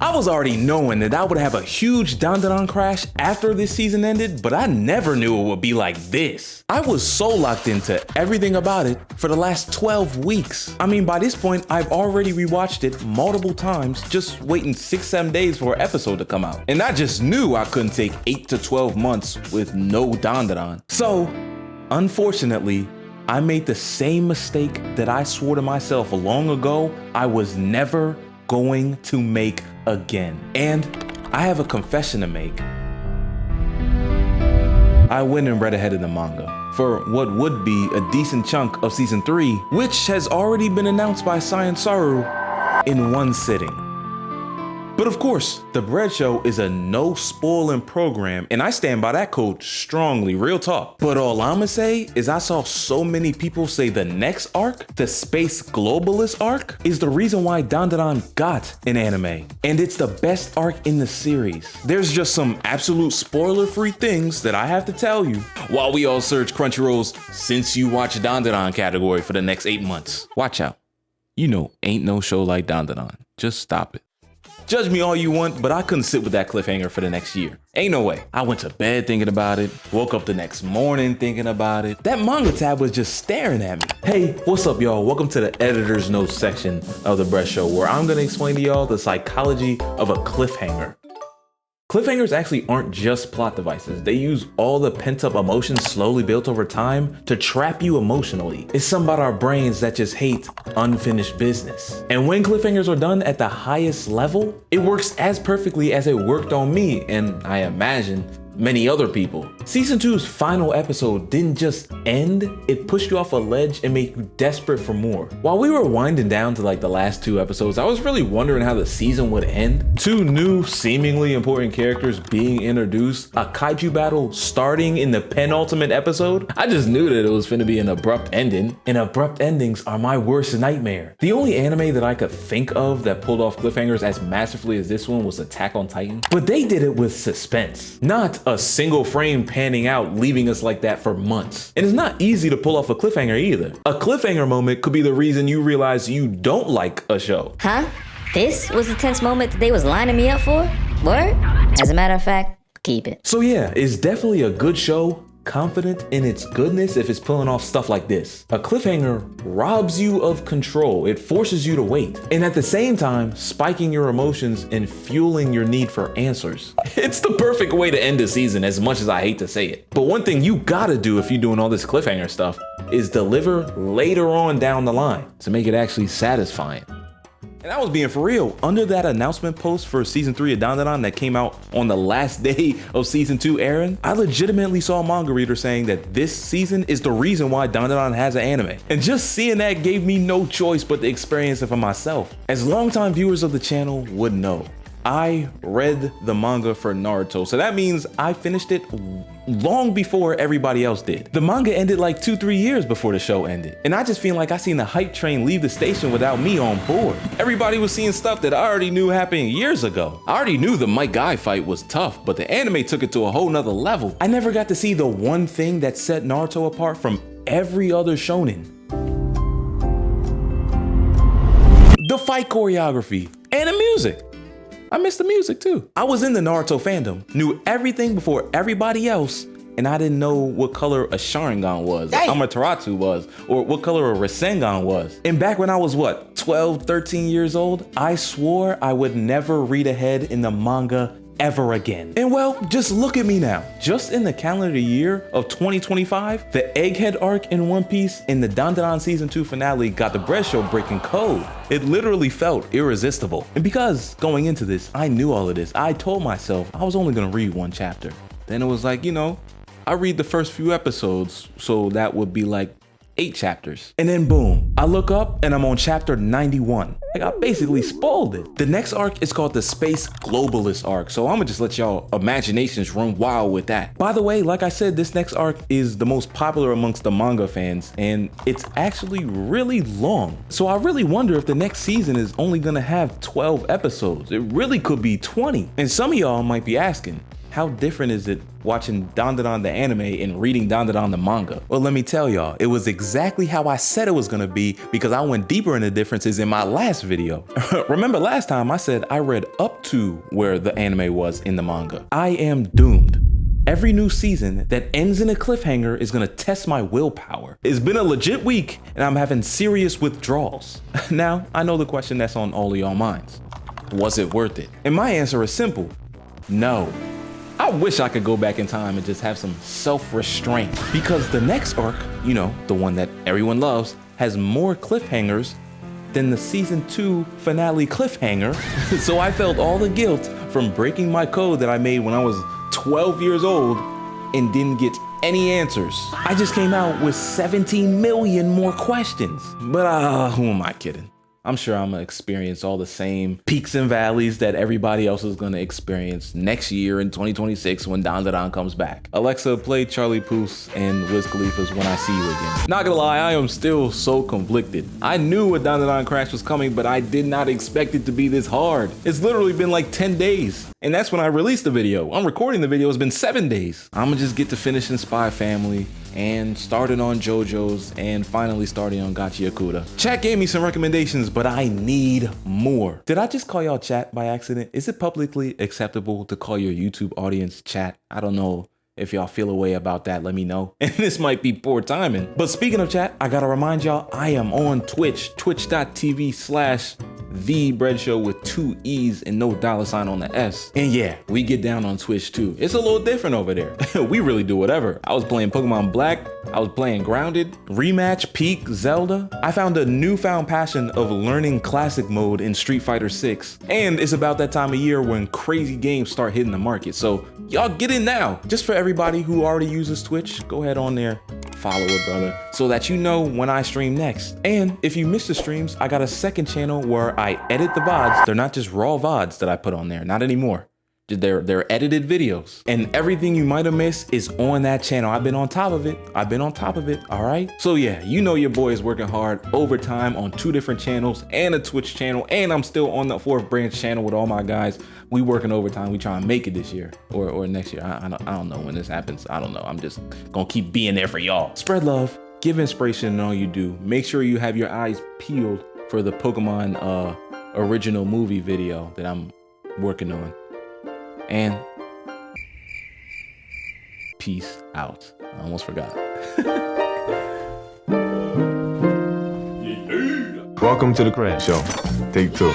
I was already knowing that I would have a huge Dandadan crash after this season ended, but I never knew it would be like this. I was so locked into everything about it for the last 12 weeks. I mean, by this point, I've already rewatched it multiple times, just waiting 6-7 days for an episode to come out. And I just knew I couldn't take 8 to 12 months with no Dandadan. So, unfortunately, I made the same mistake that I swore to myself long ago I was never going to make again. And I have a confession to make. I went and read ahead of the manga for what would be a decent chunk of season 3, which has already been announced by Science Saru in one sitting. But of course, The Bread Show is a no spoiling program, and I stand by that code strongly, real talk. But all I'ma say is I saw so many people say the next arc, the Space Globalist Arc, is the reason why Dandadan got an anime. And it's the best arc in the series. There's just some absolute spoiler-free things that I have to tell you while we all search Crunchyroll's Since You Watch Dandadan category for the next 8 months. Watch out. You know, ain't no show like Dandadan. Just stop it. Judge me all you want, but I couldn't sit with that cliffhanger for the next year. Ain't no way. I went to bed thinking about it, woke up the next morning thinking about it. That manga tab was just staring at me. Hey, what's up y'all? Welcome to the editor's notes section of The Bread Show, where I'm gonna explain to y'all the psychology of a cliffhanger. Cliffhangers actually aren't just plot devices. They use all the pent-up emotions slowly built over time to trap you emotionally. It's something about our brains that just hate unfinished business. And when cliffhangers are done at the highest level, it works as perfectly as it worked on me, and I imagine many other people. Season 2's final episode didn't just end, it pushed you off a ledge and made you desperate for more. While we were winding down to like the last 2 episodes, I was really wondering how the season would end. 2 new seemingly important characters being introduced, a kaiju battle starting in the penultimate episode. I just knew that it was finna be an abrupt ending, and abrupt endings are my worst nightmare. The only anime that I could think of that pulled off cliffhangers as masterfully as this one was Attack on Titan, but they did it with suspense, not a single frame panning out, leaving us like that for months. And it's not easy to pull off a cliffhanger either. A cliffhanger moment could be the reason you realize you don't like a show. Huh? This was the tense moment that they was lining me up for? Word? As a matter of fact, keep it. So yeah, it's definitely a good show, confident in its goodness if it's pulling off stuff like this. A cliffhanger robs you of control. It forces you to wait. And at the same time, spiking your emotions and fueling your need for answers. It's the perfect way to end a season, as much as I hate to say it. But one thing you gotta do if you're doing all this cliffhanger stuff is deliver later on down the line to make it actually satisfying. And I was being for real. Under that announcement post for season 3 of Dandadan that came out on the last day of season 2 airing, I legitimately saw a manga reader saying that this season is the reason why Dandadan has an anime. And just seeing that gave me no choice but to experience it for myself. As longtime viewers of the channel would know, I read the manga for Naruto, so that means I finished it long before everybody else did. The manga ended like 2-3 years before the show ended, and I just feel like I seen the hype train leave the station without me on board. Everybody was seeing stuff that I already knew happening years ago. I already knew the Mike Guy fight was tough, but the anime took it to a whole nother level. I never got to see the one thing that set Naruto apart from every other shonen. The fight choreography and the music. I missed the music too. I was in the Naruto fandom, knew everything before everybody else, and I didn't know what color a Sharingan was, or Amaterasu was, or what color a Rasengan was. And back when I was what, 12, 13 years old, I swore I would never read ahead in the manga ever again. And well, just look at me now. Just in the calendar year of 2025, the Egghead arc in One Piece and the Dandadan season 2 finale got the Bread Show breaking code. It literally felt irresistible. And because going into this, I knew all of this, I told myself I was only gonna read 1 chapter. Then it was like, you know, I read the first few episodes, so that would be like 8 chapters. And then boom, I look up and I'm on chapter 91. Like I basically spoiled it. The next arc is called the Space Globalist Arc, so I'm gonna just let y'all imaginations run wild with that. By the way, like I said, this next arc is the most popular amongst the manga fans, and it's actually really long. So I really wonder if the next season is only gonna have 12 episodes. It really could be 20. And some of y'all might be asking, how different is it watching Dandadan the anime and reading Dandadan the manga? Well, let me tell y'all, it was exactly how I said it was gonna be because I went deeper into differences in my last video. Remember last time I said I read up to where the anime was in the manga. I am doomed. Every new season that ends in a cliffhanger is gonna test my willpower. It's been a legit week and I'm having serious withdrawals. Now, I know the question that's on all of y'all minds. Was it worth it? And my answer is simple, no. I wish I could go back in time and just have some self-restraint because the next arc, you know, the one that everyone loves, has more cliffhangers than the season 2 finale cliffhanger. So I felt all the guilt from breaking my code that I made when I was 12 years old and didn't get any answers. I just came out with 17 million more questions. But who am I kidding? I'm sure I'm gonna experience all the same peaks and valleys that everybody else is gonna experience next year in 2026 when Dandadan comes back. Alexa, play Charlie Puth and Wiz Khalifa's When I See You Again. Not gonna lie, I am still so conflicted. I knew a Dandadan crash was coming, but I did not expect it to be this hard. It's literally been like 10 days. And that's when I released the video. I'm recording the video, it's been 7 days. I'ma just get to finishing Spy Family and started on JoJo's and finally starting on Gachi Yakuda. Chat gave me some recommendations, but I need more. Did I just call y'all chat by accident? Is it publicly acceptable to call your YouTube audience chat? I don't know. If y'all feel a way about that, let me know. And this might be poor timing. But speaking of chat, I gotta remind y'all, I am on Twitch, twitch.tv/TheBread with 2 E's and no $sign on the S. And yeah, we get down on Twitch too. It's a little different over there. We really do whatever. I was playing Pokemon Black, I was playing Grounded, Rematch, Peak, Zelda. I found a newfound passion of learning classic mode in Street Fighter 6. And it's about that time of year when crazy games start hitting the market. So y'all get in now. Just for everybody who already uses Twitch, go ahead on there, follow it, brother, so that you know when I stream next. And if you miss the streams, I got a second channel where I edit the VODs. They're not just raw VODs that I put on there, not anymore. They're edited videos. And everything you might have missed is on that channel. I've been on top of it, all right? So yeah, you know your boy is working hard overtime on 2 different channels and a Twitch channel, and I'm still on the 4th branch channel with all my guys. We working overtime, we trying to make it this year or next year. I don't know when this happens, I don't know. I'm just gonna keep being there for y'all. Spread love, give inspiration in all you do. Make sure you have your eyes peeled for the Pokemon original movie video that I'm working on. And peace out. I almost forgot. Welcome to the Crash Show. Take 2.